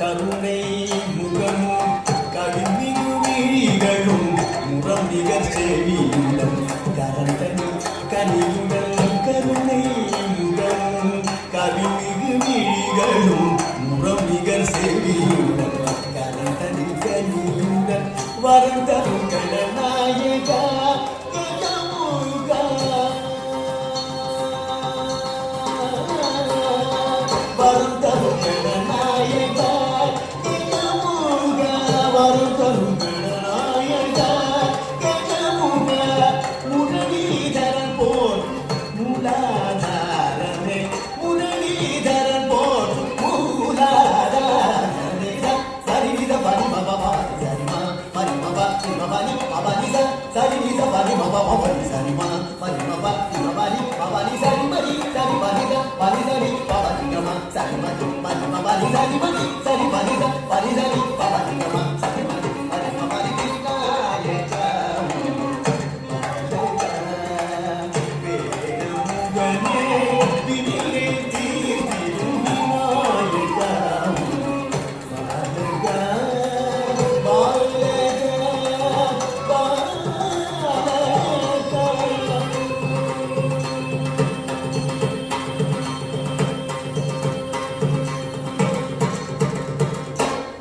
கருணை முகமும் கவிமிகு விழிகளும் முரம்பிக செவியுடன் கரந்தனி கனியுடன் கருணை முகமும் கவிமிகு விழிகளும் முரம்பிக செவியுடன் கரந்தனி கனியுடன் வரந்தரும் கடநாயகா Sari